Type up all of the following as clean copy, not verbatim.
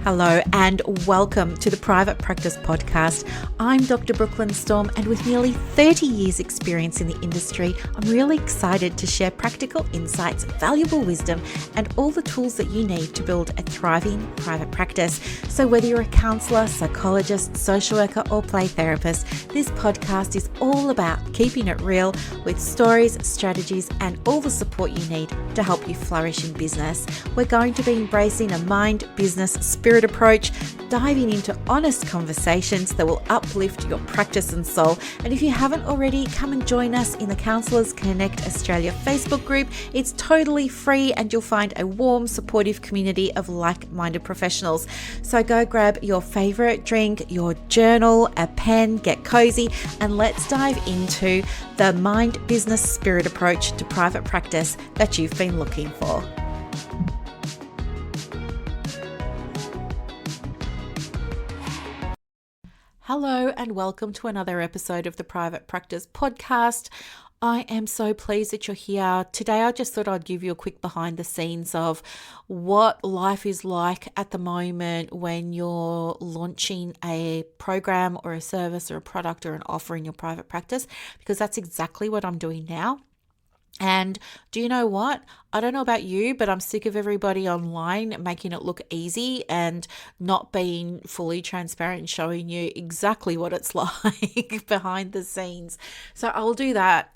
Hello and welcome to the Private Practice Podcast. I'm Dr. Brooklyn Storm, and with nearly 30 years experience in the industry, I'm really excited to share practical insights, valuable wisdom, and all the tools that you need to build a thriving private practice. So whether you're a counsellor, psychologist, social worker, or play therapist, this podcast is all about keeping it real with stories, strategies, and all the support you need to help you flourish in business. We're going to be embracing a mind, business, spirit approach, diving into honest conversations that will uplift your practice and soul. And if you haven't already, come and join us in the Counsellors Connect Australia Facebook group. It's totally free and you'll find a warm, supportive community of like-minded professionals. So go grab your favorite drink, your journal, a pen, get cozy, and let's dive into the mind, business, spirit approach to private practice that you've been looking for. Hello and welcome to another episode of the Private Practice Podcast. I am so pleased that you're here. Today I just thought I'd give you a quick behind the scenes of what life is like at the moment when you're launching a program or a service or a product or an offer in your private practice, because that's exactly what I'm doing now. And do you know what? I don't know about you, but I'm sick of everybody online making it look easy and not being fully transparent and showing you exactly what it's like behind the scenes. So I'll do that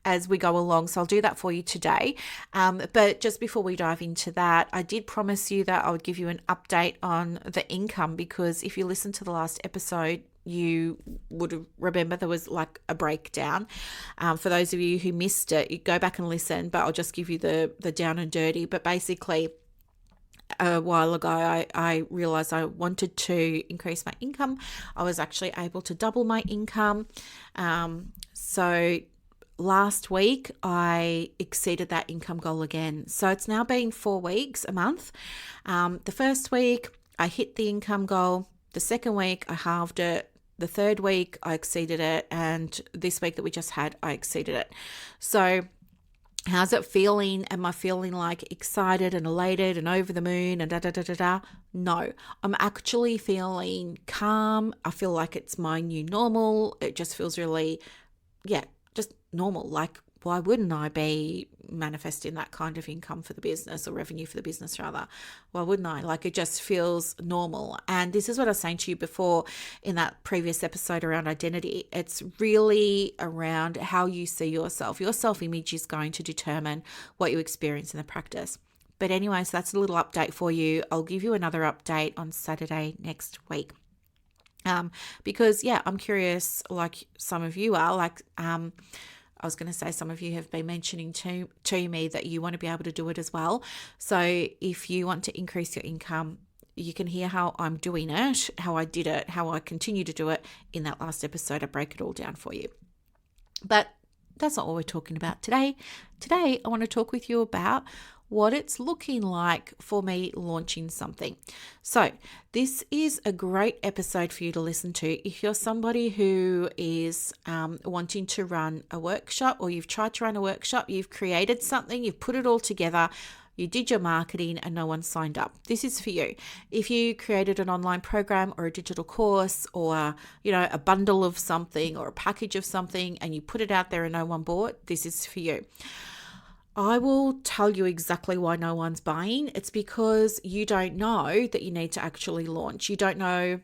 as we go along. So I'll do that for you today. But just before we dive into that, I did promise you that I would give you an update on the income, because if you listen to the last episode, you would remember there was like a breakdown. For those of you who missed it, you go back and listen, but I'll just give you the down and dirty. But basically, a while ago, I realized I wanted to increase my income. I was actually able to double my income. So last week, I exceeded that income goal again. So it's now been 4 weeks, a month. The first week, I hit the income goal. The second week, I halved it. The third week, I exceeded it. And this week that we just had, I exceeded it. So how's it feeling? Am I feeling like excited and elated and over the moon and da-da-da-da-da? No, I'm actually feeling calm. I feel like it's my new normal. It just feels really, just normal. Like, why wouldn't I be manifesting that kind of income for the business, or revenue for the business rather? Why wouldn't I? Like, it just feels normal. And this is what I was saying to you before in that previous episode around identity. It's really around how you see yourself. Your self-image is going to determine what you experience in the practice. But anyways, that's a little update for you. I'll give you another update on Saturday next week. Because I'm curious, like some of you are, I was going to say some of you have been mentioning to me that you want to be able to do it as well. So if you want to increase your income, you can hear how I'm doing it, how I did it, how I continue to do it in that last episode. I break it all down for you. But that's not what we're talking about today. Today, I want to talk with you about what it's looking like for me launching something. So this is a great episode for you to listen to if you're somebody who is wanting to run a workshop, or you've tried to run a workshop, you've created something, you've put it all together, you did your marketing and no one signed up. This is for you. If you created an online program or a digital course, or a bundle of something or a package of something, and you put it out there and no one bought, this is for you. I will tell you exactly why no one's buying. It's because you don't know that you need to actually launch. You don't know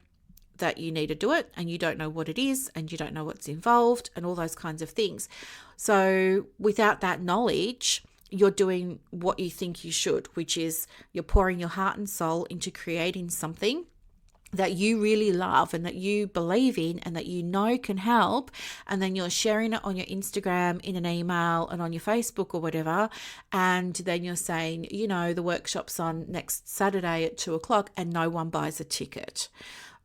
that you need to do it, and you don't know what it is, and you don't know what's involved, and all those kinds of things. So without that knowledge, you're doing what you think you should, which is you're pouring your heart and soul into creating something that you really love and that you believe in and that you know can help, and then you're sharing it on your Instagram, in an email, and on your Facebook or whatever, and then you're saying, the workshop's on next Saturday at 2:00 and no one buys a ticket,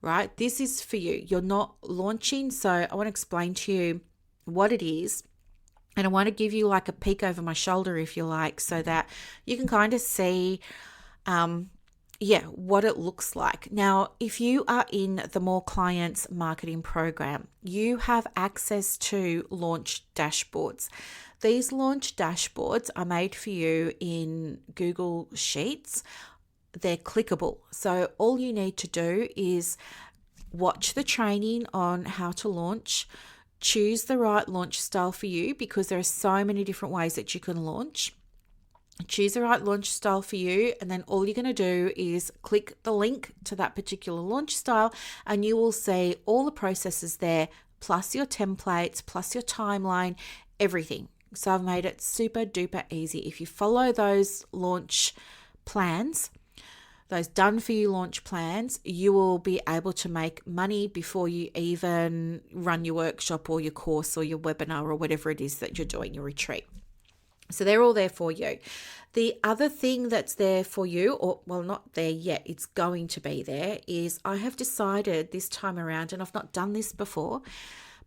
right? This is for you. You're not launching. So I want to explain to you what it is, and I want to give you like a peek over my shoulder, if you like, so that you can kind of see what it looks like. Now, if you are in the More Clients marketing program, you have access to launch dashboards. These launch dashboards are made for you in Google Sheets. they're clickable. So all you need to do is watch the training on how to launch, choose the right launch style for you, because there are so many different ways that you can launch. Choose the right launch style for you, and then all you're going to do is click the link to that particular launch style, and you will see all the processes there, plus your templates, plus your timeline, everything. So I've made it super duper easy. If you follow those launch plans, those done for you launch plans, you will be able to make money before you even run your workshop or your course or your webinar or whatever it is that you're doing, your retreat. So they're all there for you. The other thing that's there for you, or well, not there yet, it's going to be there, is I have decided this time around, and I've not done this before,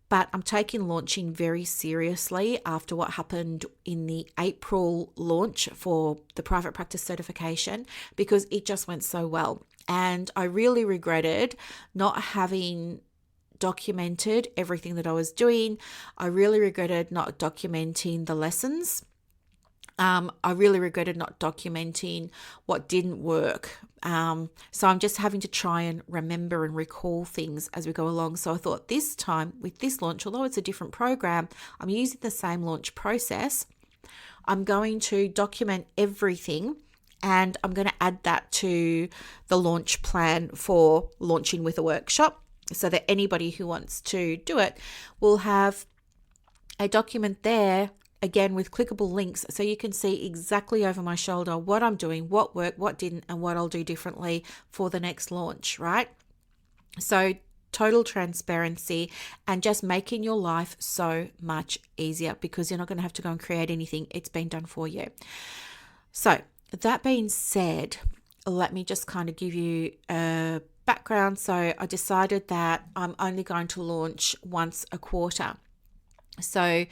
but I'm taking launching very seriously after what happened in the April launch for the private practice certification, because it just went so well. And I really regretted not having documented everything that I was doing. I really regretted not documenting the lessons. I really regretted not documenting what didn't work. So I'm just having to try and remember and recall things as we go along. So I thought this time with this launch, although it's a different program, I'm using the same launch process. I'm going to document everything, and I'm going to add that to the launch plan for launching with a workshop, so that anybody who wants to do it will have a document there, again with clickable links, so you can see exactly over my shoulder what I'm doing, what worked, what didn't, and what I'll do differently for the next launch, right? So total transparency, and just making your life so much easier, because you're not going to have to go and create anything. It's been done for you. So that being said, let me just kind of give you a background. So I decided that I'm only going to launch once a quarter. So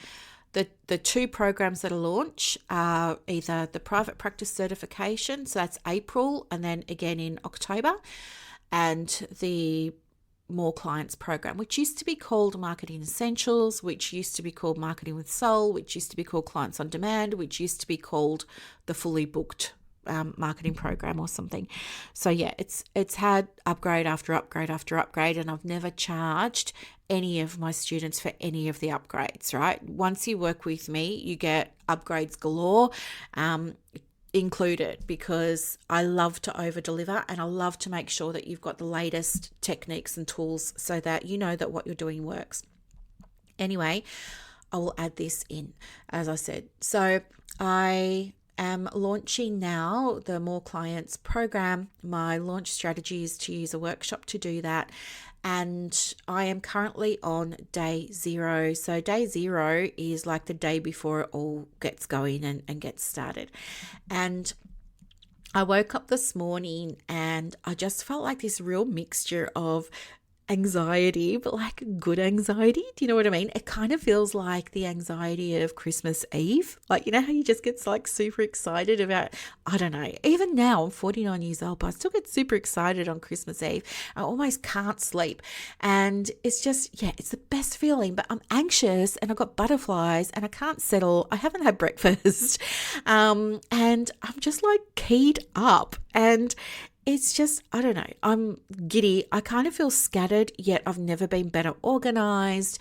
the two programs that I launch are either the private practice certification, so that's April, and then again in October, and the More Clients program, which used to be called Marketing Essentials, which used to be called Marketing with Soul, which used to be called Clients on Demand, which used to be called the Fully Booked marketing program or something. So yeah, it's had upgrade after upgrade after upgrade, and I've never charged any of my students for any of the upgrades, right? Once you work with me, you get upgrades galore included, because I love to over deliver, and I love to make sure that you've got the latest techniques and tools so that you know that what you're doing works. Anyway, I will add this in, as I said. So I am launching now the More Clients program. My launch strategy is to use a workshop to do that. And I am currently on day 0. So day 0 is like the day before it all gets going and gets started. And I woke up this morning and I just felt like this real mixture of anxiety, but like good anxiety. Do you know what I mean? It kind of feels like the anxiety of Christmas Eve. Like, you know how you just get like super excited about, I don't know, even now I'm 49 years old, but I still get super excited on Christmas Eve. I almost can't sleep. And it's just, yeah, it's the best feeling, but I'm anxious and I've got butterflies and I can't settle. I haven't had breakfast. And I'm just like keyed up, and it's just, I don't know, I'm giddy. I kind of feel scattered, yet I've never been better organized.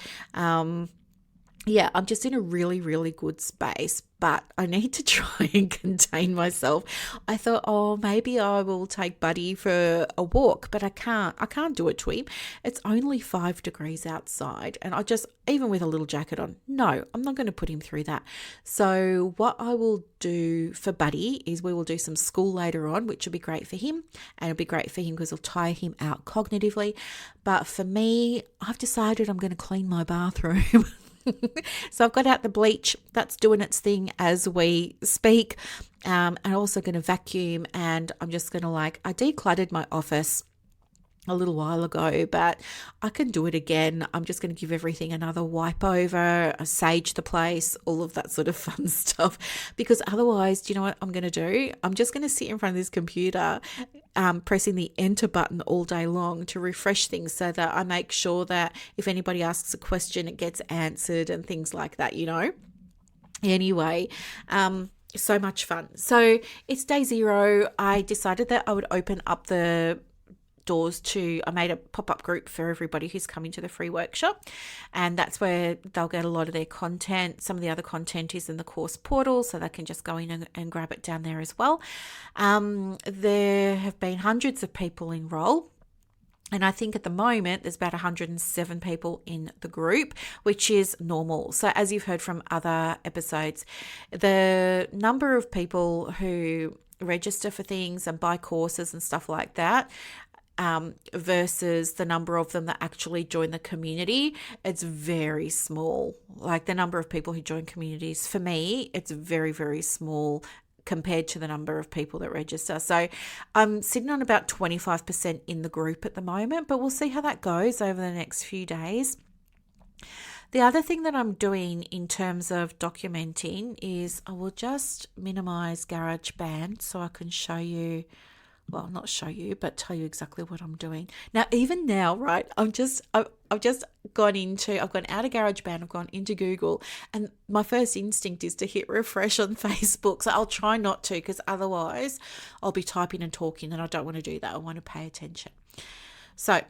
Yeah, I'm just in a really, really good space, but I need to try and contain myself. I thought, oh, maybe I will take Buddy for a walk, but I can't do it to him. It's only 5 degrees outside, and I just, even with a little jacket on, no, I'm not going to put him through that. So what I will do for Buddy is we will do some school later on, which will be great for him, and it'll be great for him because it'll tire him out cognitively. But for me, I've decided I'm going to clean my bathroom. So I've got out the bleach, that's doing its thing as we speak. I'm also going to vacuum, and I'm just going to I decluttered my office a little while ago, but I can do it again. I'm just going to give everything another wipe over, sage the place, all of that sort of fun stuff, because otherwise, do you know what I'm going to do? I'm just going to sit in front of this computer, pressing the enter button all day long to refresh things, so that I make sure that if anybody asks a question, it gets answered and things like that, you know? Anyway, so much fun. So it's day 0. I decided that I would open up the doors to, I made a pop-up group for everybody who's coming to the free workshop, and that's where they'll get a lot of their content. Some of the other content is in the course portal, so they can just go in and grab it down there as well. There have been hundreds of people enroll, and I think at the moment there's about 107 people in the group, which is normal. So as you've heard from other episodes, the number of people who register for things and buy courses and stuff like that, versus the number of them that actually join the community, it's very small. Like the number of people who join communities, for me, it's very, very small compared to the number of people that register. So I'm sitting on about 25% in the group at the moment, but we'll see how that goes over the next few days. The other thing that I'm doing in terms of documenting is I will just minimize GarageBand so I can show you, well, not show you, but tell you exactly what I'm doing. Now, even now, right, I've just gone out of GarageBand, I've gone into Google, and my first instinct is to hit refresh on Facebook. So I'll try not to, because otherwise I'll be typing and talking, and I don't want to do that. I want to pay attention. So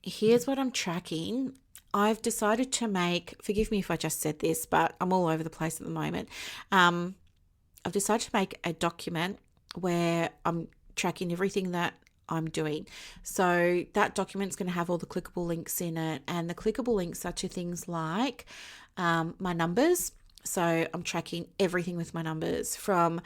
here's what I'm tracking. I've decided to make, forgive me if I just said this, but I'm all over the place at the moment. I've decided to make a document where I'm tracking everything that I'm doing. So that document's going to have all the clickable links in it, and the clickable links are to things like my numbers. So I'm tracking everything with my numbers, from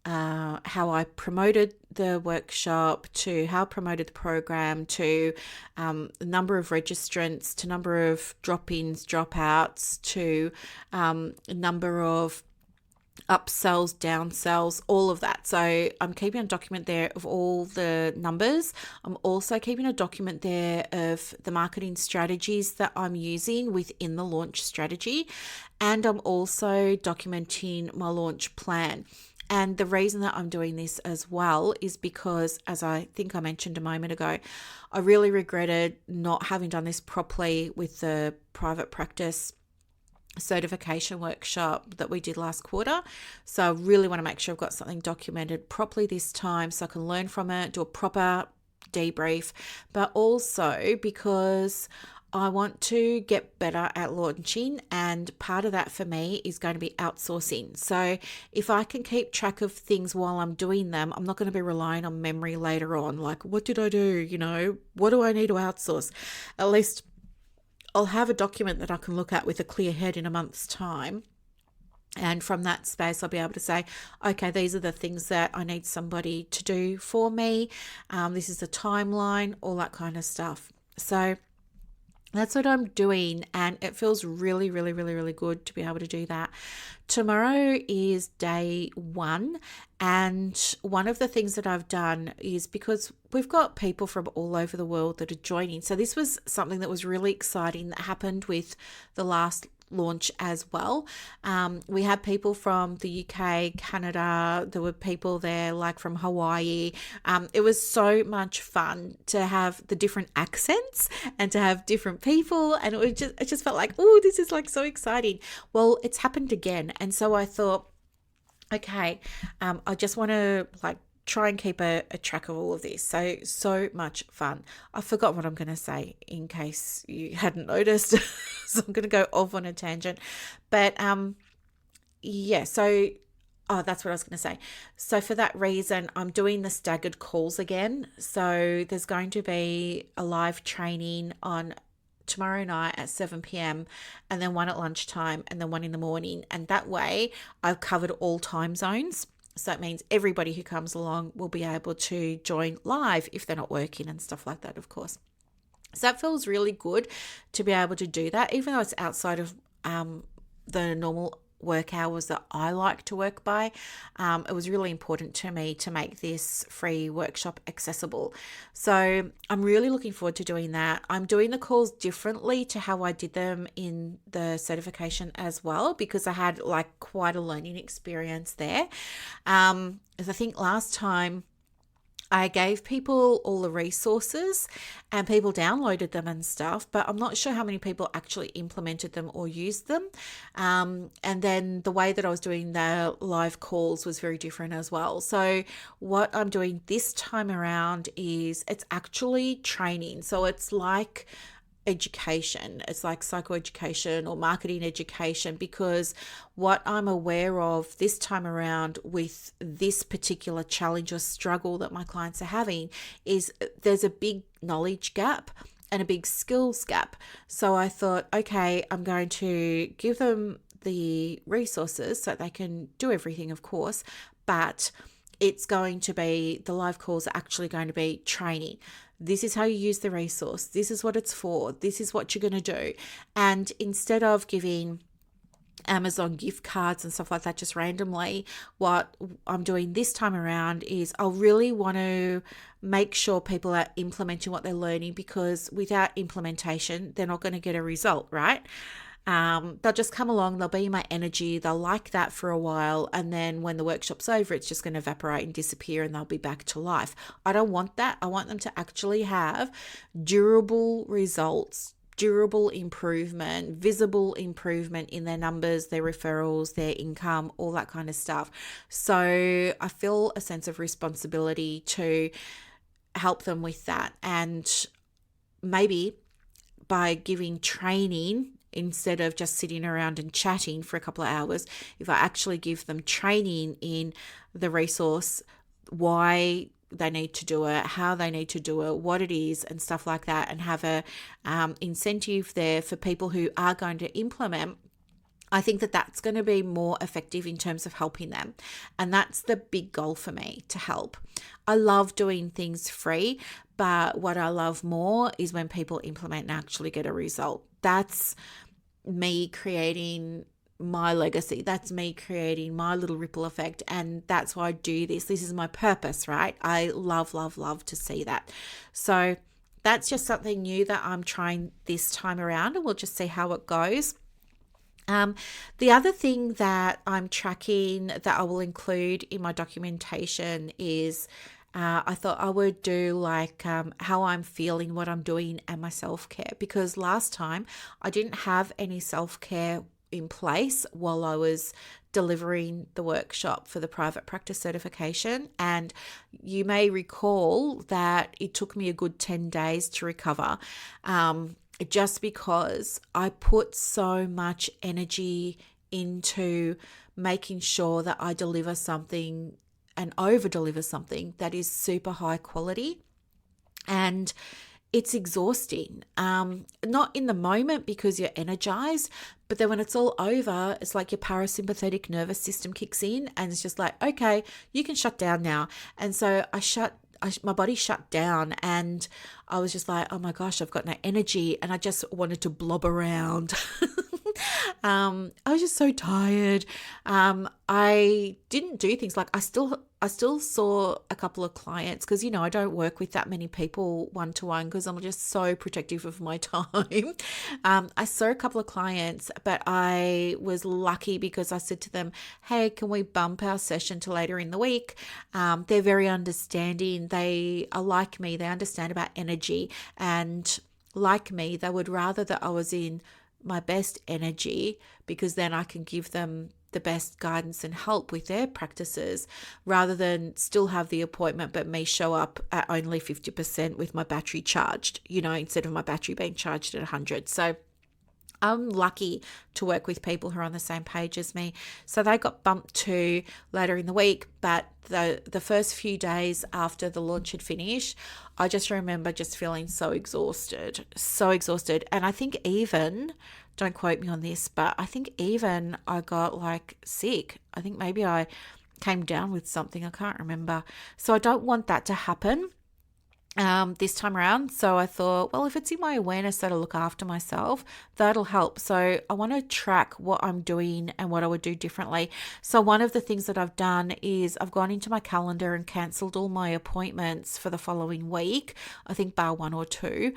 how I promoted the workshop, to how I promoted the program, to the number of registrants, to number of drop-ins, dropouts, to number of upsells, downsells, all of that. So I'm keeping a document there of all the numbers. I'm also keeping a document there of the marketing strategies that I'm using within the launch strategy. And I'm also documenting my launch plan. And the reason that I'm doing this as well is because, as I think I mentioned a moment ago, I really regretted not having done this properly with the private practice certification workshop that we did last quarter. So I really want to make sure I've got something documented properly this time so I can learn from it, do a proper debrief, but also because I want to get better at launching, and part of that for me is going to be outsourcing. So if I can keep track of things while I'm doing them, I'm not going to be relying on memory later on. Like, what did I do? What do I need to outsource? At least I'll have a document that I can look at with a clear head in a month's time. And from that space, I'll be able to say, okay, these are the things that I need somebody to do for me. This is the timeline, all that kind of stuff. So that's what I'm doing, and it feels really, really, really, really good to be able to do that. Tomorrow is day 1, and one of the things that I've done is, because we've got people from all over the world that are joining. So this was something that was really exciting that happened with the last launch as well. We had people from the UK, Canada, there were people there like from Hawaii. It was so much fun to have the different accents and to have different people, and it just felt like, oh, this is like so exciting. Well, it's happened again, and so I thought, okay, I just want to like try and keep a track of all of this. So much fun. I forgot what I'm going to say in case you hadn't noticed. So I'm going to go off on a tangent. But yeah, so that's what I was going to say. So for that reason, I'm doing the staggered calls again. So there's going to be a live training on tomorrow night at 7 p.m. and then one at lunchtime and then one in the morning. And that way I've covered all time zones. So that means everybody who comes along will be able to join live if they're not working and stuff like that, of course. So that feels really good to be able to do that, even though it's outside of the normal work hours that I like to work by. It was really important to me to make this free workshop accessible. So I'm really looking forward to doing that. I'm doing the calls differently to how I did them in the certification as well, because I had like quite a learning experience there. As I think last time I gave people all the resources and people downloaded them and stuff, but I'm not sure how many people actually implemented them or used them. And then the way that I was doing the live calls was very different as well. So, what I'm doing this time around is it's actually training. So, it's like education. It's like psychoeducation or marketing education, because what I'm aware of this time around with this particular challenge or struggle that my clients are having is there's a big knowledge gap and a big skills gap. So I thought, okay, I'm going to give them the resources so they can do everything, of course, but it's going to be, the live calls are actually going to be training. This is how you use the resource. This is what it's for. This is what you're going to do. And instead of giving Amazon gift cards and stuff like that just randomly, what I'm doing this time around is I really want to make sure people are implementing what they're learning, because without implementation, they're not going to get a result, right? They'll just come along, they'll be my energy, they'll like that for a while, and then when the workshop's over, it's just going to evaporate and disappear and they'll be back to life. I don't want that. I want them to actually have durable results, durable improvement, visible improvement in their numbers, their referrals, their income, all that kind of stuff. So I feel a sense of responsibility to help them with that. And maybe by giving training, instead of just sitting around and chatting for a couple of hours, if I actually give them training in the resource, why they need to do it, how they need to do it, what it is, and stuff like that, and have a incentive there for people who are going to implement, I think that that's going to be more effective in terms of helping them. And that's the big goal for me, to help. I love doing things free, but what I love more is when people implement and actually get a result. That's me creating my legacy. That's me creating my little ripple effect. And that's why I do this. This is my purpose, right? I love, love, love to see that. So that's just something new that I'm trying this time around, and we'll just see how it goes. The other thing that I'm tracking that I will include in my documentation is I thought I would do like how I'm feeling, what I'm doing, and my self-care, because last time I didn't have any self-care in place while I was delivering the workshop for the private practice certification. And you may recall that it took me a good 10 days to recover, just because I put so much energy into making sure that I deliver something and over deliver something that is super high quality. And it's exhausting, not in the moment because you're energized, but then when it's all over, it's like your parasympathetic nervous system kicks in and it's just like, okay, you can shut down now. And so my body shut down, and I was just like, oh my gosh, I've got no energy, and I just wanted to blob around. I was just so tired. I didn't do things like I still saw a couple of clients, because I don't work with that many people one-to-one because I'm just so protective of my time. I saw a couple of clients, but I was lucky because I said to them, hey, can we bump our session to later in the week? They're very understanding. They are like me. They understand about energy, and like me, they would rather that I was in my best energy, because then I can give them the best guidance and help with their practices, rather than still have the appointment but me show up at only 50% with my battery charged, instead of my battery being charged at 100. So I'm lucky to work with people who are on the same page as me. So they got bumped to later in the week, but the first few days after the launch had finished, I just remember just feeling so exhausted. And I think even, don't quote me on this, but I think even I got like sick. I think maybe I came down with something. I can't remember. So I don't want that to happen. this time around. So I thought, well, if it's in my awareness that I look after myself, that'll help. So I want to track what I'm doing and what I would do differently. So one of the things that I've done is I've gone into my calendar and cancelled all my appointments for the following week. I think bar one or two.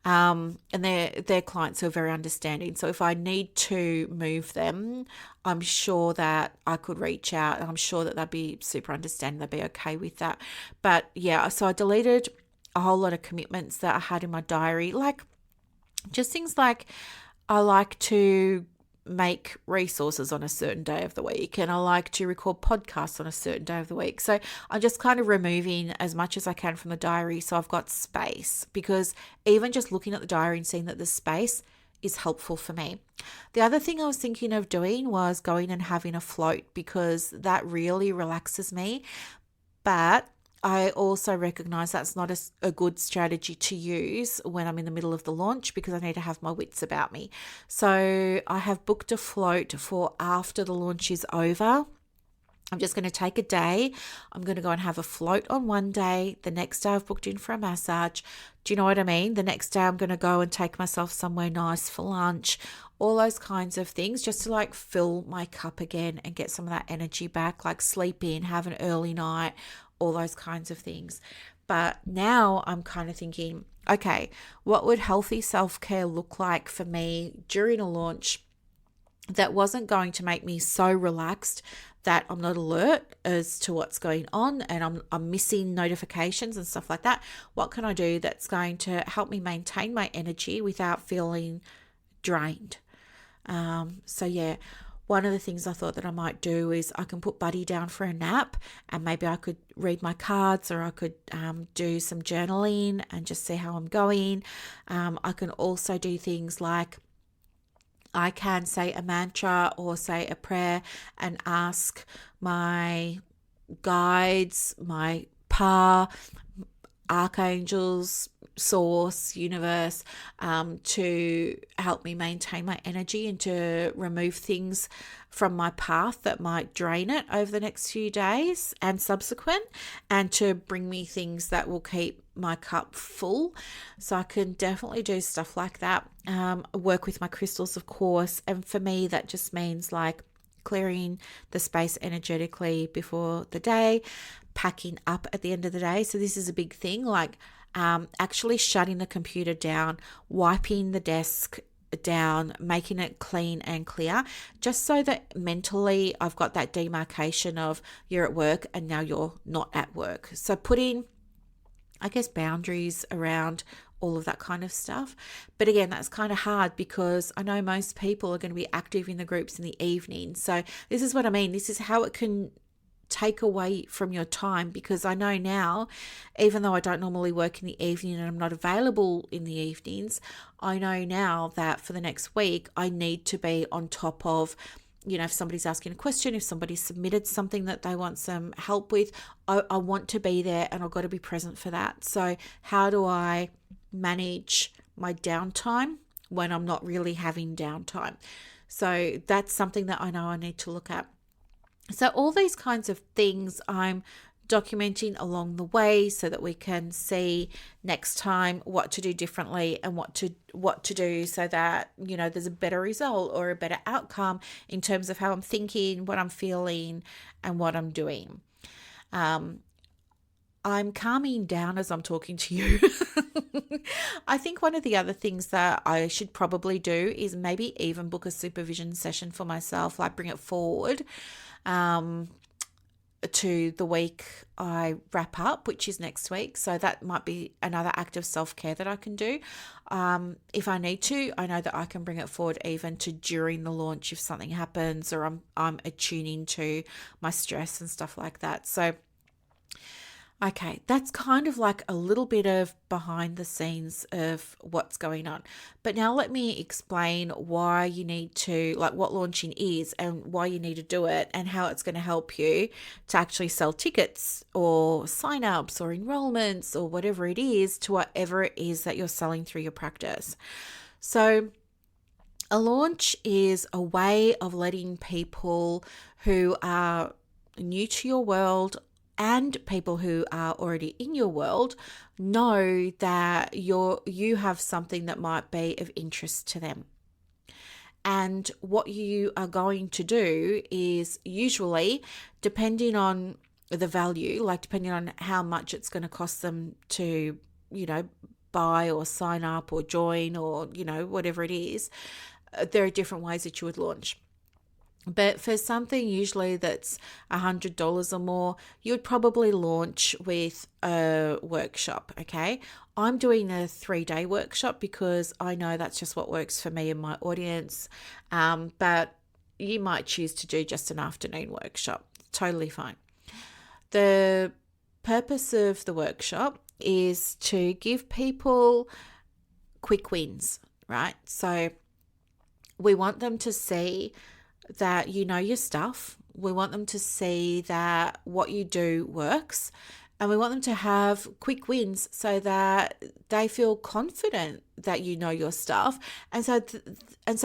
And they're clients who are very understanding. So if I need to move them, I'm sure that I could reach out, and I'm sure that they'd be super understanding. They'd be okay with that. But yeah, so I deleted a whole lot of commitments that I had in my diary, like just things like I like to make resources on a certain day of the week, and I like to record podcasts on a certain day of the week. So I'm just kind of removing as much as I can from the diary so I've got space, because even just looking at the diary and seeing that there's space is helpful for me. The other thing I was thinking of doing was going and having a float, because that really relaxes me. But I also recognize that's not a good strategy to use when I'm in the middle of the launch, because I need to have my wits about me. So I have booked a float for after the launch is over. I'm just going to take a day. I'm going to go and have a float on one day. The next day I've booked in for a massage. Do you know what I mean? The next day I'm going to go and take myself somewhere nice for lunch. All those kinds of things, just to like fill my cup again and get some of that energy back, like sleep in, have an early night, all those kinds of things. But now I'm kind of thinking, okay, what would healthy self-care look like for me during a launch that wasn't going to make me so relaxed that I'm not alert as to what's going on, and I'm missing notifications and stuff like that? What can I do that's going to help me maintain my energy without feeling drained? So yeah, one of the things I thought that I might do is I can put Buddy down for a nap, and maybe I could read my cards, or I could do some journaling and just see how I'm going. I can also do things like I can say a mantra or say a prayer and ask my guides, my archangels, source, universe, to help me maintain my energy and to remove things from my path that might drain it over the next few days and subsequent, and to bring me things that will keep my cup full. So I can definitely do stuff like that. Work with my crystals, of course. And for me, that just means like clearing the space energetically before the day, packing up at the end of the day. So this is a big thing, like actually shutting the computer down, wiping the desk down, making it clean and clear, just so that mentally I've got that demarcation of you're at work and now you're not at work. So putting, I guess, boundaries around all of that kind of stuff. But again, that's kind of hard because I know most people are going to be active in the groups in the evening. So this is what I mean. This is how it can take away from your time, because I know now, even though I don't normally work in the evening and I'm not available in the evenings, I know now that for the next week, I need to be on top of, if somebody's asking a question, if somebody's submitted something that they want some help with, I want to be there and I've got to be present for that. So how do I manage my downtime when I'm not really having downtime? So that's something that I know I need to look at. So all these kinds of things I'm documenting along the way so that we can see next time what to do differently and what to do so that there's a better result or a better outcome in terms of how I'm thinking, what I'm feeling, and what I'm doing. I'm calming down as I'm talking to you. I think one of the other things that I should probably do is maybe even book a supervision session for myself, like bring it forward to the week I wrap up, which is next week. So that might be another act of self-care that I can do. If I need to, I know that I can bring it forward even to during the launch if something happens or I'm attuning to my stress and stuff like that. So okay, that's kind of like a little bit of behind the scenes of what's going on. But now let me explain why you need to, like what launching is and why you need to do it and how it's going to help you to actually sell tickets or sign-ups or enrollments or whatever it is to whatever it is that you're selling through your practice. So a launch is a way of letting people who are new to your world and people who are already in your world know that you have something that might be of interest to them. And what you are going to do is usually, depending on the value, like depending on how much it's going to cost them to, buy or sign up or join or, whatever it is, there are different ways that you would launch. But for something usually that's $100 or more, you would probably launch with a workshop, okay? I'm doing a 3-day workshop because I know that's just what works for me and my audience. But you might choose to do just an afternoon workshop. Totally fine. The purpose of the workshop is to give people quick wins, right? So we want them to see that you know your stuff. We want them to see that what you do works, and we want them to have quick wins so that they feel confident that you know your stuff, and so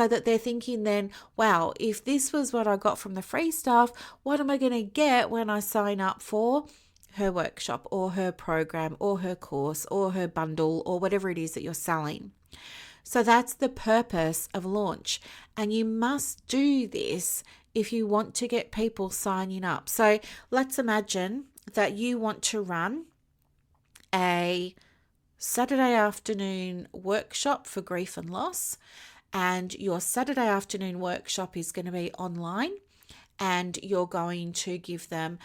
that they're thinking then, wow, if this was what I got from the free stuff, what am I going to get when I sign up for her workshop or her program or her course or her bundle or whatever it is that you're selling? So that's the purpose of launch. And you must do this if you want to get people signing up. So let's imagine that you want to run a Saturday afternoon workshop for grief and loss. And your Saturday afternoon workshop is going to be online. And you're going to give them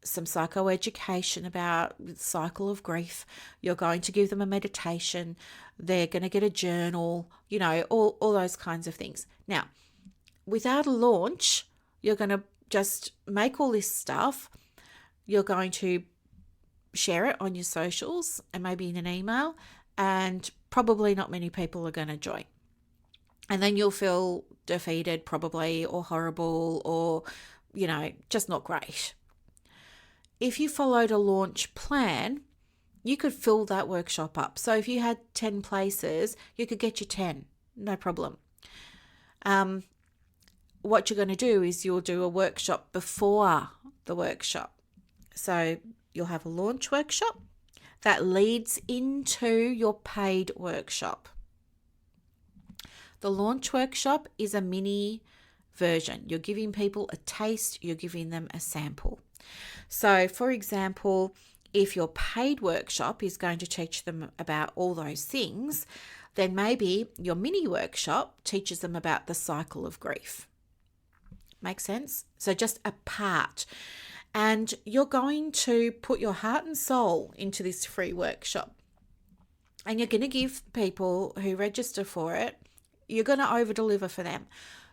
some psychoeducation about the cycle of grief. You're going to give them a meditation. They're going to get a journal, all those kinds of things. Now, without a launch, you're going to just make all this stuff. You're going to share it on your socials and maybe in an email, and probably not many people are going to join. And then you'll feel defeated probably, or horrible, or, just not great. If you followed a launch plan, you could fill that workshop up. So if you had 10 places, you could get your 10, no problem. What you're going to do is you'll do a workshop before the workshop. So you'll have a launch workshop that leads into your paid workshop. The launch workshop is a mini version. You're giving people a taste, you're giving them a sample. So, for example, if your paid workshop is going to teach them about all those things, then maybe your mini workshop teaches them about the cycle of grief. Make sense? So just a part. And you're going to put your heart and soul into this free workshop. And you're going to give people who register for it, you're going to over-deliver for them.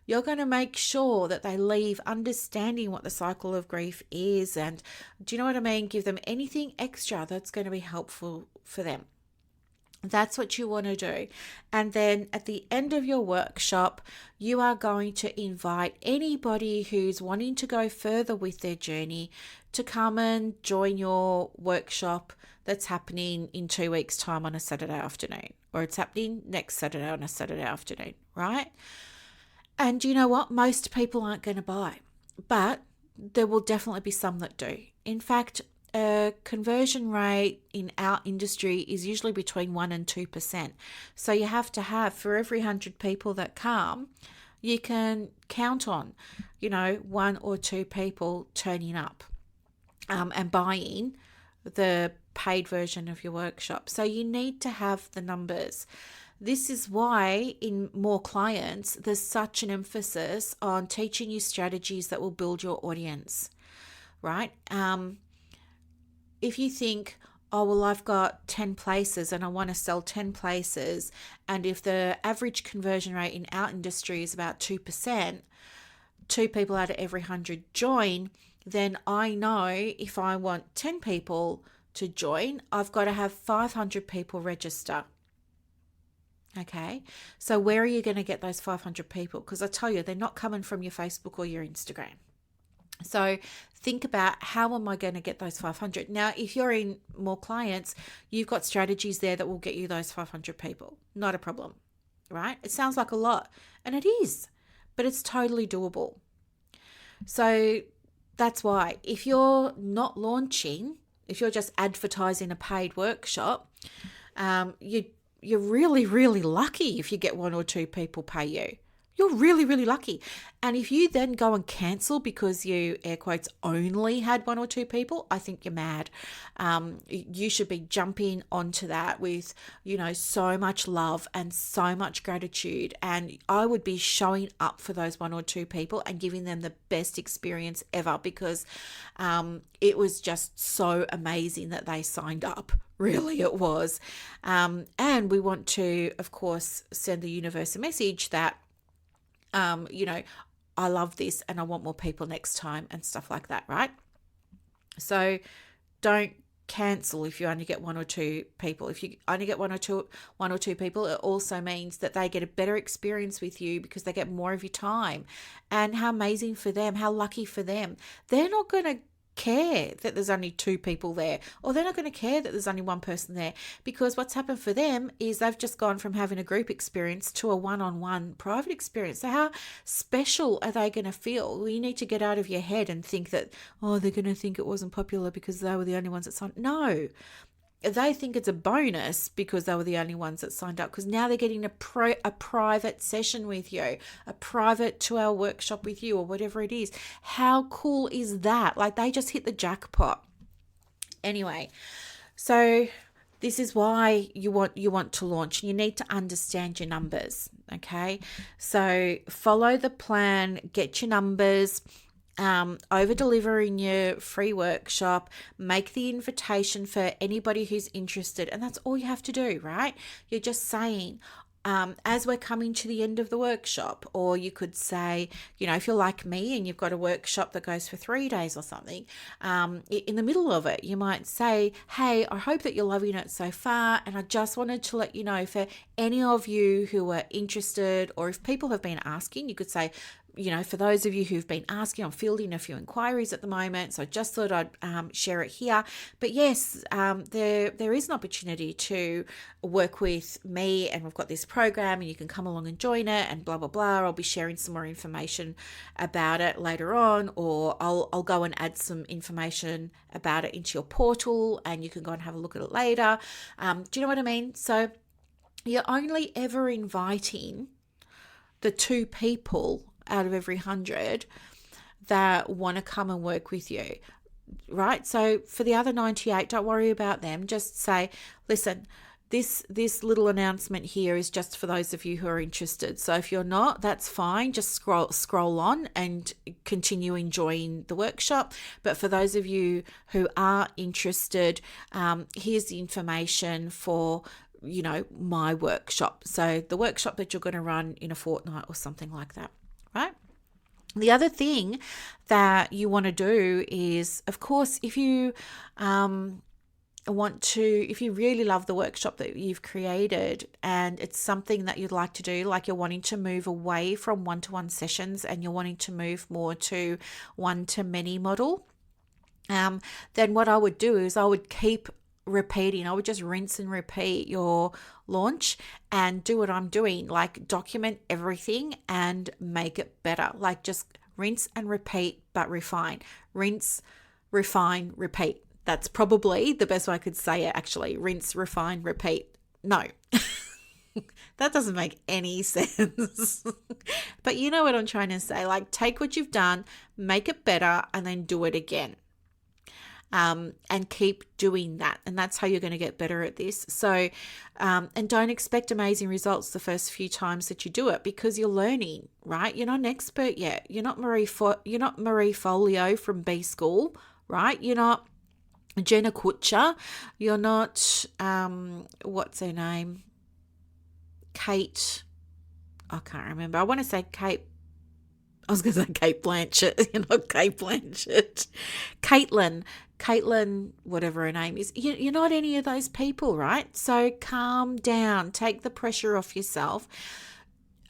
You're going to make sure that they leave understanding what the cycle of grief is. And do you know what I mean? Give them anything extra that's going to be helpful for them. That's what you want to do. And then at the end of your workshop, you are going to invite anybody who's wanting to go further with their journey to come and join your workshop that's happening in 2 weeks' time on a Saturday afternoon, or it's happening next Saturday on a Saturday afternoon, right? And you know what? Most people aren't going to buy, but there will definitely be some that do. In fact, a conversion rate in our industry is usually between 1% and 2%. So you have to have, for every 100 people that come, you can count on, 1 or 2 people turning up and buying the paid version of your workshop. So you need to have the numbers. This is why in more clients, there's such an emphasis on teaching you strategies that will build your audience, right? If you think, oh, well, I've got 10 places and I want to sell 10 places, and if the average conversion rate in our industry is about 2%, 2 people out of every 100 join, then I know if I want 10 people to join, I've got to have 500 people register. Okay, so where are you going to get those 500 people? Because I tell you, they're not coming from your Facebook or your Instagram. So think about, how am I going to get those 500? Now, if you're in more clients, you've got strategies there that will get you those 500 people. Not a problem, right? It sounds like a lot, and it is, but it's totally doable. So that's why if you're not launching, if you're just advertising a paid workshop, you're really, really lucky if you get one or two people pay you. You're really, really lucky. And if you then go and cancel because you, air quotes, only had one or two people, I think you're mad. You should be jumping onto that with, so much love and so much gratitude. And I would be showing up for those one or two people and giving them the best experience ever, because it was just so amazing that they signed up. Really, it was. And we want to, of course, send the universe a message that, I love this and I want more people next time and stuff like that, right? So don't cancel if you only get one or two people. If you only get one or two people, it also means that they get a better experience with you because they get more of your time. And how amazing for them, how lucky for them. They're not going to care that there's only two people there, or they're not going to care that there's only one person there, because what's happened for them is they've just gone from having a group experience to a one-on-one private experience. So how special are they going to feel? Well, you need to get out of your head and think that, they're going to think it wasn't popular because they were the only ones that signed. No, they think it's a bonus because they were the only ones that signed up, because now they're getting a private session with you, a private 2-hour workshop with you, or whatever it is. How cool is that? Like, they just hit the jackpot. Anyway, so this is why you want to launch. You need to understand your numbers, okay? So follow the plan, get your numbers. Over deliver in your free workshop, make the invitation for anybody who's interested. And that's all you have to do, right? You're just saying, as we're coming to the end of the workshop, or you could say, if you're like me and you've got a workshop that goes for 3 days or something, in the middle of it, you might say, hey, I hope that you're loving it so far. And I just wanted to let you know, for any of you who are interested, or if people have been asking, you could say, for those of you who've been asking, I'm fielding a few inquiries at the moment, so I just thought I'd share it here. But yes, there is an opportunity to work with me, and we've got this program, and you can come along and join it, and blah, blah, blah. I'll be sharing some more information about it later on, or I'll go and add some information about it into your portal, and you can go and have a look at it later. Do you know what I mean? So you're only ever inviting the 2 people out of every 100 that want to come and work with you, right? So for the other 98, don't worry about them. Just say, listen, this little announcement here is just for those of you who are interested. So if you're not, that's fine. Just scroll on and continue enjoying the workshop. But for those of you who are interested, here's the information for my workshop. So the workshop that you're going to run in a fortnight or something like that. Right? The other thing that you want to do is, of course, if you if you really love the workshop that you've created and it's something that you'd like to do, like you're wanting to move away from one-to-one sessions and you're wanting to move more to one-to-many model, then what I would do is I would keep repeating. I would just rinse and repeat your launch and do what I'm doing, like document everything and make it better. Like just rinse and repeat, but refine. Rinse, refine, repeat. That's probably the best way I could say it, actually. Rinse, refine, repeat. No, that doesn't make any sense. But you know what I'm trying to say. Like, take what you've done, make it better, and then do it again. And keep doing that. And that's how you're going to get better at this. So, and don't expect amazing results the first few times that you do it, because you're learning, right? You're not an expert yet. You're not Marie Folio from B School, right? You're not Jenna Kutcher. You're not, what's her name? Kate. I can't remember. I want to say Kate. I was going to say Kate Blanchett. You're not Kate Blanchett. Caitlin, whatever her name is. You're not any of those people, right? So calm down. Take the pressure off yourself.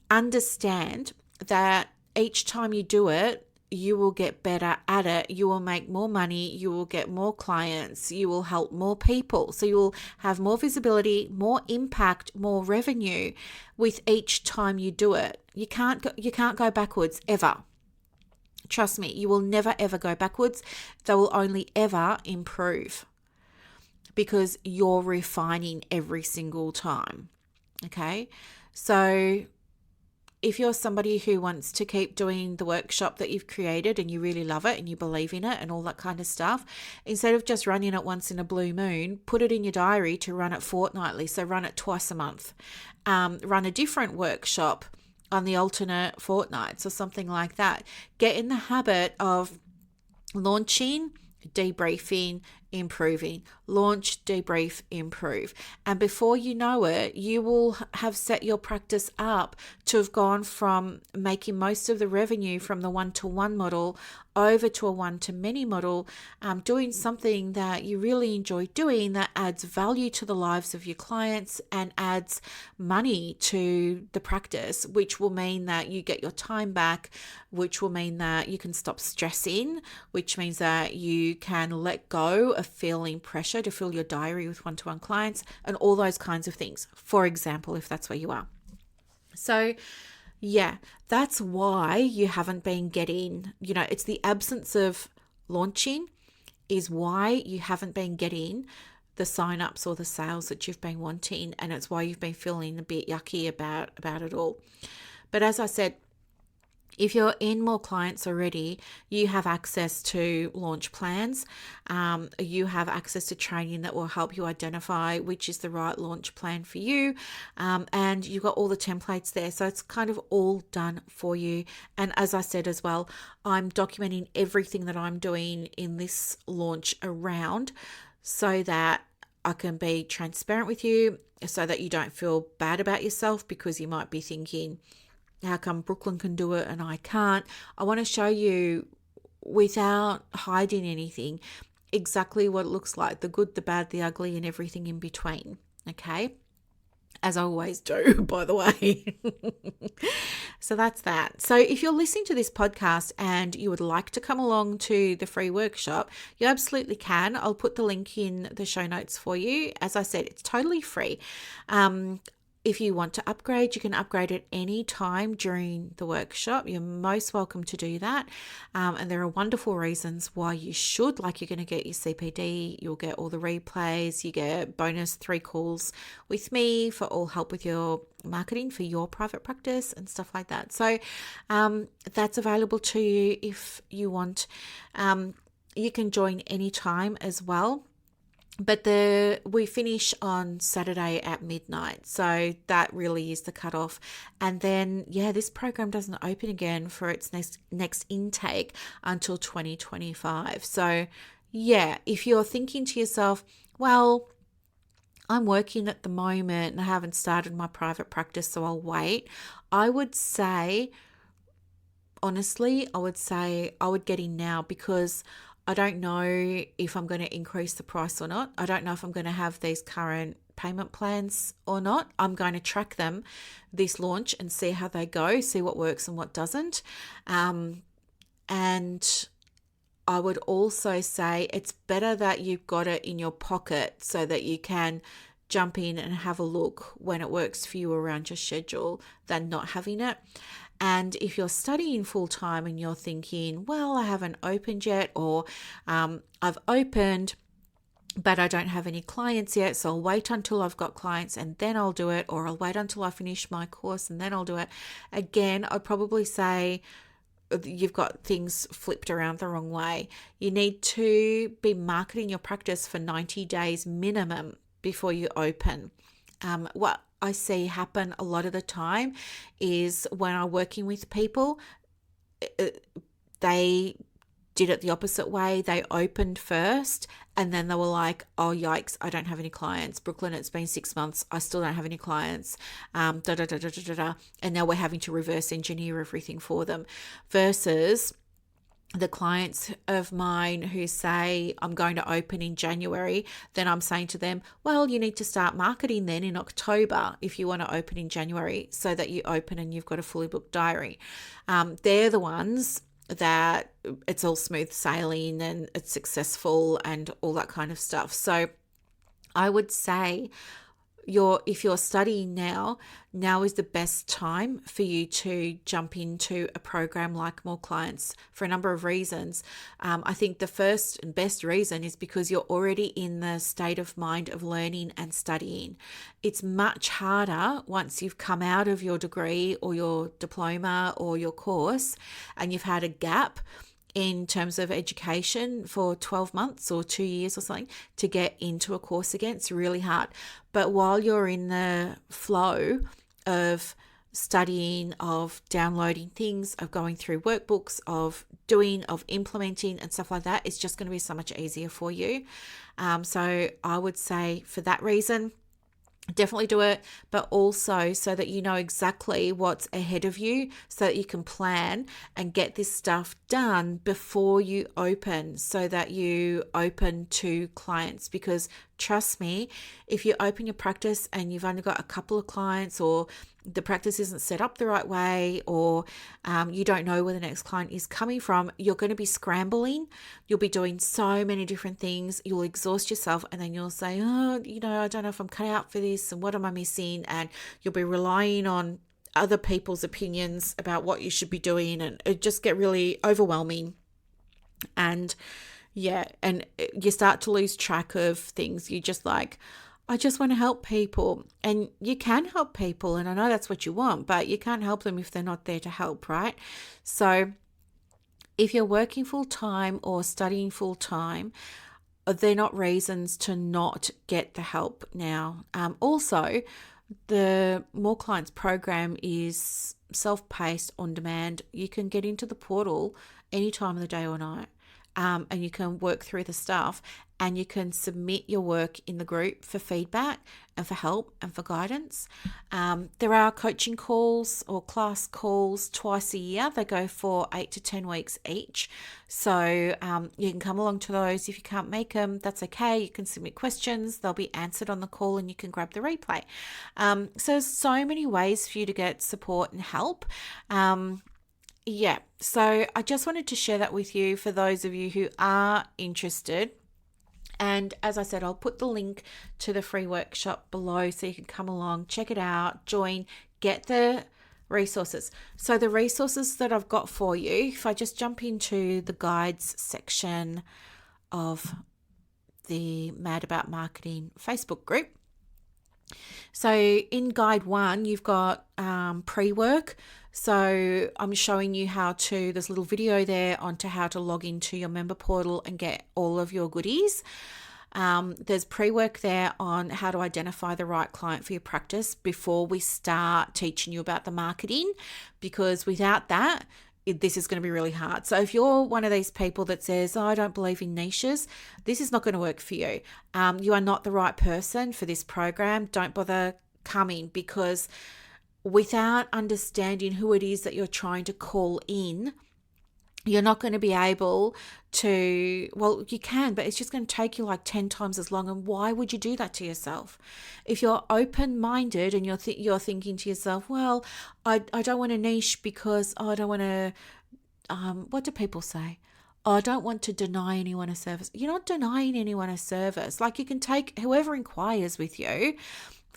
Understand that each time you do it, you will get better at it. You will make more money. You will get more clients. You will help more people. So you will have more visibility, more impact, more revenue with each time you do it. You can't go backwards ever. Trust me, you will never ever go backwards. They will only ever improve because you're refining every single time. Okay. So if you're somebody who wants to keep doing the workshop that you've created and you really love it and you believe in it and all that kind of stuff, instead of just running it once in a blue moon, put it in your diary to run it fortnightly. So run it twice a month. Run a different workshop on the alternate fortnights or something like that. Get in the habit of launching, debriefing, improving. Launch, debrief, improve. And before you know it, you will have set your practice up to have gone from making most of the revenue from the one-to-one model over to a one-to-many model, doing something that you really enjoy doing that adds value to the lives of your clients and adds money to the practice, which will mean that you get your time back, which will mean that you can stop stressing, which means that you can let go of feeling pressure to fill your diary with one-to-one clients and all those kinds of things, for example, if that's where you are. So yeah, that's why you haven't been getting, it's the absence of launching is why you haven't been getting the sign-ups or the sales that you've been wanting, and it's why you've been feeling a bit yucky about it all. But as I said, if you're in more clients already, you have access to launch plans. You have access to training that will help you identify which is the right launch plan for you. And you've got all the templates there. So it's kind of all done for you. And as I said as well, I'm documenting everything that I'm doing in this launch around so that I can be transparent with you, so that you don't feel bad about yourself because you might be thinking, how come Brooklyn can do it and I can't? I want to show you without hiding anything exactly what it looks like, the good, the bad, the ugly, and everything in between. Okay? As I always do, by the way. So that's that. So if you're listening to this podcast and you would like to come along to the free workshop, you absolutely can. I'll put the link in the show notes for you. As I said, it's totally free. If you want to upgrade, you can upgrade at any time during the workshop. You're most welcome to do that. And there are wonderful reasons why you should, like you're going to get your CPD, you'll get all the replays, you get bonus 3 calls with me for all help with your marketing for your private practice and stuff like that. So that's available to you if you want. You can join anytime as well. But we finish on Saturday at midnight. So that really is the cutoff. And then, this program doesn't open again for its next intake until 2025. So if you're thinking to yourself, well, I'm working at the moment and I haven't started my private practice, so I'll wait. I would say, honestly, I would get in now, because I don't know if I'm going to increase the price or not. I don't know if I'm going to have these current payment plans or not. I'm going to track them this launch and see how they go, see what works and what doesn't. And I would also say it's better that you've got it in your pocket so that you can jump in and have a look when it works for you around your schedule than not having it. And if you're studying full time and you're thinking, well, I haven't opened yet, or I've opened, but I don't have any clients yet, so I'll wait until I've got clients and then I'll do it, or I'll wait until I finish my course and then I'll do it. Again, I'd probably say you've got things flipped around the wrong way. You need to be marketing your practice for 90 days minimum before you open. What I see happen a lot of the time is when I'm working with people, they did it the opposite way. They opened first and then they were like, oh, yikes, I don't have any clients. Brooklyn, it's been 6 months. I still don't have any clients. And now we're having to reverse engineer everything for them, versus the clients of mine who say, I'm going to open in January, then I'm saying to them, well, you need to start marketing then in October if you want to open in January, so that you open and you've got a fully booked diary. They're the ones that it's all smooth sailing and it's successful and all that kind of stuff. So I would say if you're studying now is the best time for you to jump into a program like More Clients for a number of reasons. I think the first and best reason is because you're already in the state of mind of learning and studying. It's much harder once you've come out of your degree or your diploma or your course and you've had a gap in terms of education for 12 months or 2 years or something to get into a course again. It's really hard. But while you're in the flow of studying, of downloading things, of going through workbooks, of implementing and stuff like that, it's just going to be so much easier for you. So I would say for that reason, definitely do it, but also so that you know exactly what's ahead of you so that you can plan and get this stuff done before you open, so that you open to clients. Because trust me, if you open your practice and you've only got a couple of clients, or the practice isn't set up the right way, or you don't know where the next client is coming from, you're going to be scrambling. You'll be doing so many different things. You'll exhaust yourself, and then you'll say, oh, I don't know if I'm cut out for this, and what am I missing? And you'll be relying on other people's opinions about what you should be doing, and it just get really overwhelming. And and you start to lose track of things. You just like, I just want to help people. And you can help people, and I know that's what you want, but you can't help them if they're not there to help, right? So if you're working full time or studying full time, they're not reasons to not get the help now. Also, the More Clients program is self-paced, on demand. You can get into the portal any time of the day or night. And you can work through the stuff, and you can submit your work in the group for feedback and for help and for guidance. There are coaching calls or class calls twice a year. They go for 8 to 10 weeks each. So you can come along to those. If you can't make them, that's okay. You can submit questions. They'll be answered on the call, and you can grab the replay. So there's so many ways for you to get support and help. So I just wanted to share that with you for those of you who are interested. And as I said, I'll put the link to the free workshop below so you can come along, check it out, join, get the resources. So the resources that I've got for you, if I just jump into the guides section of the Mad About Marketing Facebook group. So in guide 1, you've got pre-work. So I'm showing you there's a little video there onto how to log into your member portal and get all of your goodies. There's pre-work there on how to identify the right client for your practice before we start teaching you about the marketing, because without that, this is going to be really hard. So if you're one of these people that says, I don't believe in niches, this is not going to work for you. You are not the right person for this program. Don't bother coming, because without understanding who it is that you're trying to call in, you're not going to be able to, well, you can, but it's just going to take you like 10 times as long. And why would you do that to yourself? If you're open-minded and you're thinking to yourself, well, I don't want a niche because I don't want to, what do people say? I don't want to deny anyone a service. You're not denying anyone a service. Like, you can take whoever inquires with you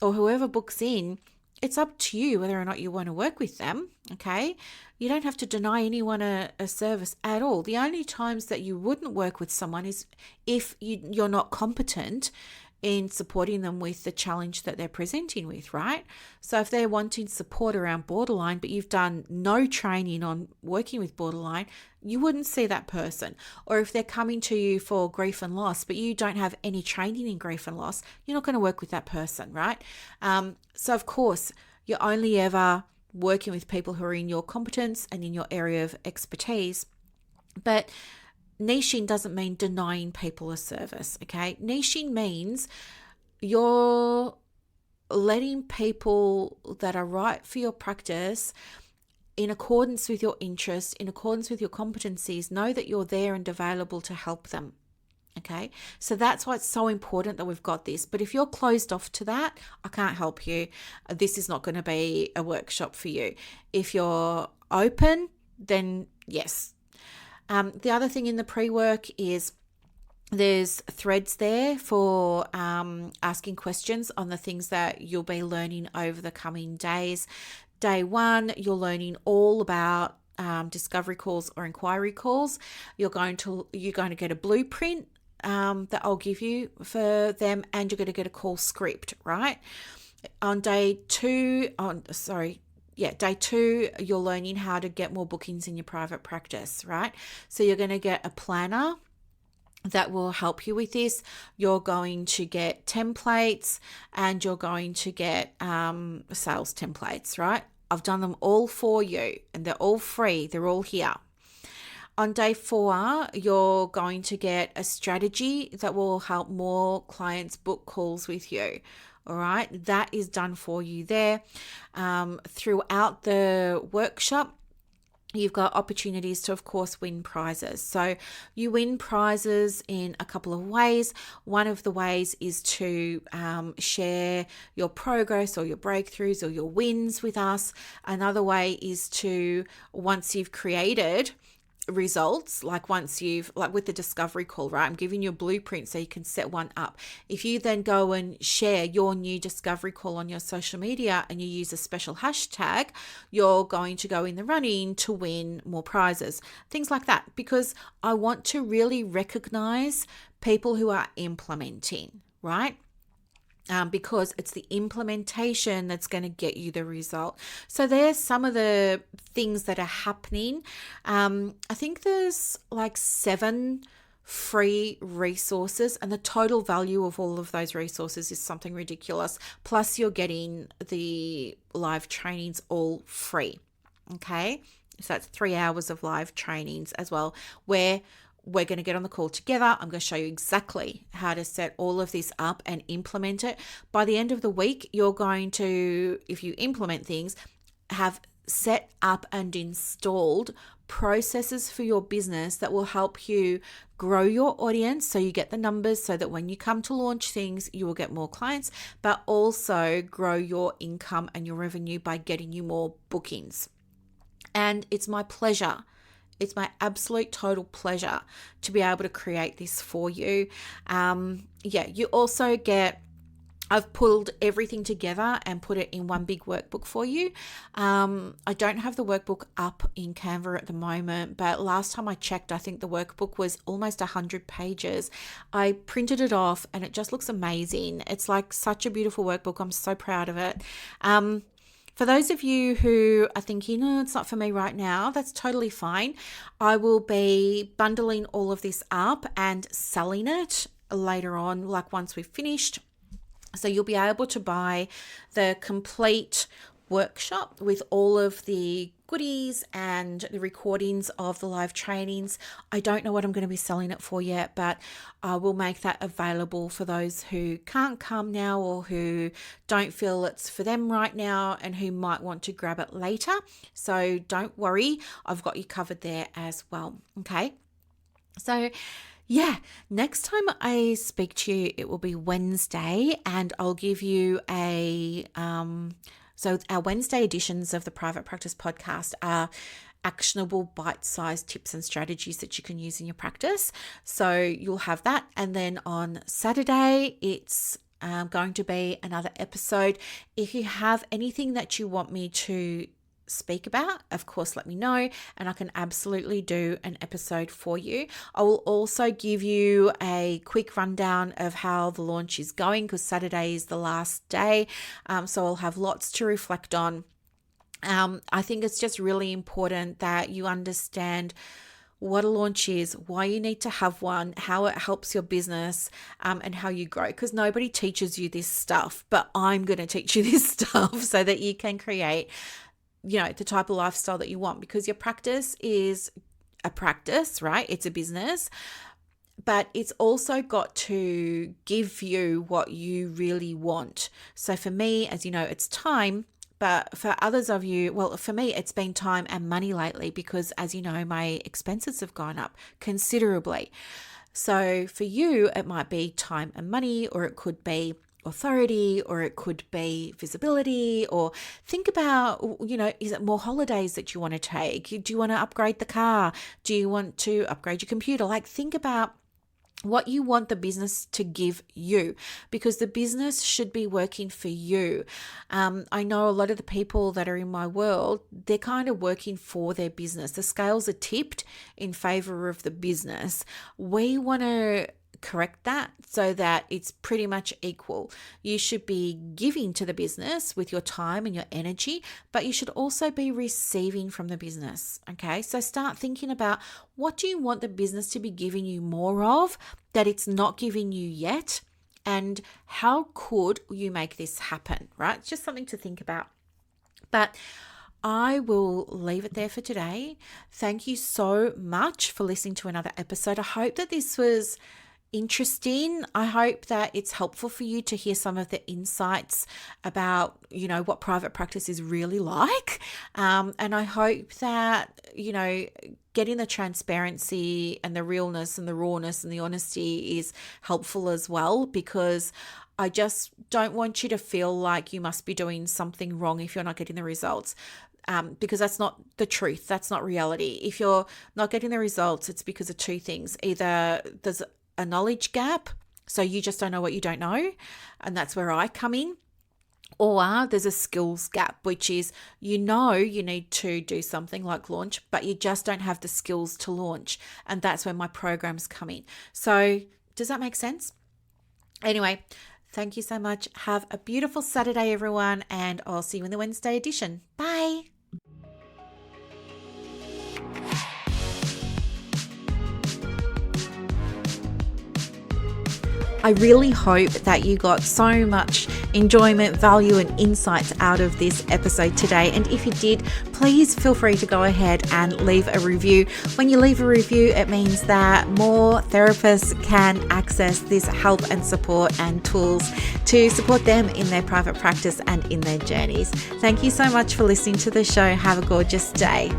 or whoever books in. It's up to you whether or not you want to work with them, okay? You don't have to deny anyone a service at all. The only times that you wouldn't work with someone is if you're not competent in supporting them with the challenge that they're presenting with, right? So if they're wanting support around borderline, but you've done no training on working with borderline, you wouldn't see that person. Or if they're coming to you for grief and loss, but you don't have any training in grief and loss, you're not going to work with that person, right? So of course, you're only ever working with people who are in your competence and in your area of expertise. But niching doesn't mean denying people a service, okay? Niching means you're letting people that are right for your practice, in accordance with your interests, in accordance with your competencies, know that you're there and available to help them, okay? So that's why it's so important that we've got this. But if you're closed off to that, I can't help you. This is not going to be a workshop for you. If you're open, then yes. The other thing in the pre-work is There's threads there for asking questions on the things that you'll be learning over the coming days. Day 1, you're learning all about discovery calls or inquiry calls. You're going to get a blueprint that I'll give you for them, and you're going to get a call script, right? On day 2, day 2, you're learning how to get more bookings in your private practice, right? So you're going to get a planner that will help you with this. You're going to get templates, and you're going to get sales templates, right? I've done them all for you, and they're all free. They're all here. On day 4, you're going to get a strategy that will help more clients book calls with you. All right, that is done for you there. Throughout the workshop, you've got opportunities to, of course, win prizes. So you win prizes in a couple of ways. One of the ways is to share your progress or your breakthroughs or your wins with us. Another way is to, once you've created results, like with the discovery call, right? I'm giving you a blueprint so you can set one up. If you then go and share your new discovery call on your social media and you use a special hashtag, you're going to go in the running to win more prizes, things like that, because I want to really recognize people who are implementing, right? Because it's the implementation that's going to get you the result. So there's some of the things that are happening. I think there's like 7 free resources, and the total value of all of those resources is something ridiculous. Plus you're getting the live trainings all free. Okay. So that's 3 hours of live trainings as well, where we're going to get on the call together. I'm going to show you exactly how to set all of this up and implement it. By the end of the week, you're going to, if you implement things, have set up and installed processes for your business that will help you grow your audience, so you get the numbers, so that when you come to launch things, you will get more clients, but also grow your income and your revenue by getting you more bookings. And it's my pleasure. It's my absolute total pleasure to be able to create this for you. You also get, I've pulled everything together and put it in one big workbook for you. I don't have the workbook up in Canva at the moment, but last time I checked, I think the workbook was almost 100 pages. I printed it off and it just looks amazing. It's like such a beautiful workbook. I'm so proud of it. For those of you who are thinking, oh, it's not for me right now, that's totally fine. I will be bundling all of this up and selling it later on, like once we've finished. So you'll be able to buy the complete workshop with all of the goodies and the recordings of the live trainings. I don't know what I'm going to be selling it for yet, but I will make that available for those who can't come now or who don't feel it's for them right now and who might want to grab it later. So don't worry, I've got you covered there as well. Okay. So next time I speak to you, it will be Wednesday, and I'll give you so our Wednesday editions of the Private Practice Podcast are actionable bite-sized tips and strategies that you can use in your practice. So you'll have that. And then on Saturday, it's going to be another episode. If you have anything that you want me to speak about, of course, let me know, and I can absolutely do an episode for you. I will also give you a quick rundown of how the launch is going, because Saturday is the last day, so I'll have lots to reflect on. I think it's just really important that you understand what a launch is, why you need to have one, how it helps your business, and how you grow, because nobody teaches you this stuff, but I'm going to teach you this stuff so that you can create the type of lifestyle that you want, because your practice is a practice, right? It's a business, but it's also got to give you what you really want. So for me, as you know, it's time, but for others of you, well, for me, it's been time and money lately, because as you know, my expenses have gone up considerably. So for you, it might be time and money, or it could be authority, or it could be visibility, or think about, is it more holidays that you want to take? Do you want to upgrade the car? Do you want to upgrade your computer? Like, think about what you want the business to give you, because the business should be working for you. I know a lot of the people that are in my world, they're kind of working for their business. The scales are tipped in favor of the business. We want to correct that so that it's pretty much equal. You should be giving to the business with your time and your energy, but you should also be receiving from the business. Okay, so start thinking about, what do you want the business to be giving you more of that it's not giving you yet, and how could you make this happen, right? It's just something to think about. But I will leave it there for today. Thank you so much for listening to another episode. I hope that this was interesting. I hope that it's helpful for you to hear some of the insights about, what private practice is really like. And I hope that, getting the transparency and the realness and the rawness and the honesty is helpful as well, because I just don't want you to feel like you must be doing something wrong if you're not getting the results. Because that's not the truth. That's not reality. If you're not getting the results, it's because of two things. Either there's a knowledge gap, so you just don't know what you don't know, and that's where I come in, or there's a skills gap, which is you need to do something like launch, but you just don't have the skills to launch, and that's where my programs come in. So does that make sense? Anyway, thank you so much. Have a beautiful Saturday, everyone, and I'll see you in the Wednesday edition. Bye. I really hope that you got so much enjoyment, value, and insights out of this episode today. And if you did, please feel free to go ahead and leave a review. When you leave a review, it means that more therapists can access this help and support and tools to support them in their private practice and in their journeys. Thank you so much for listening to the show. Have a gorgeous day.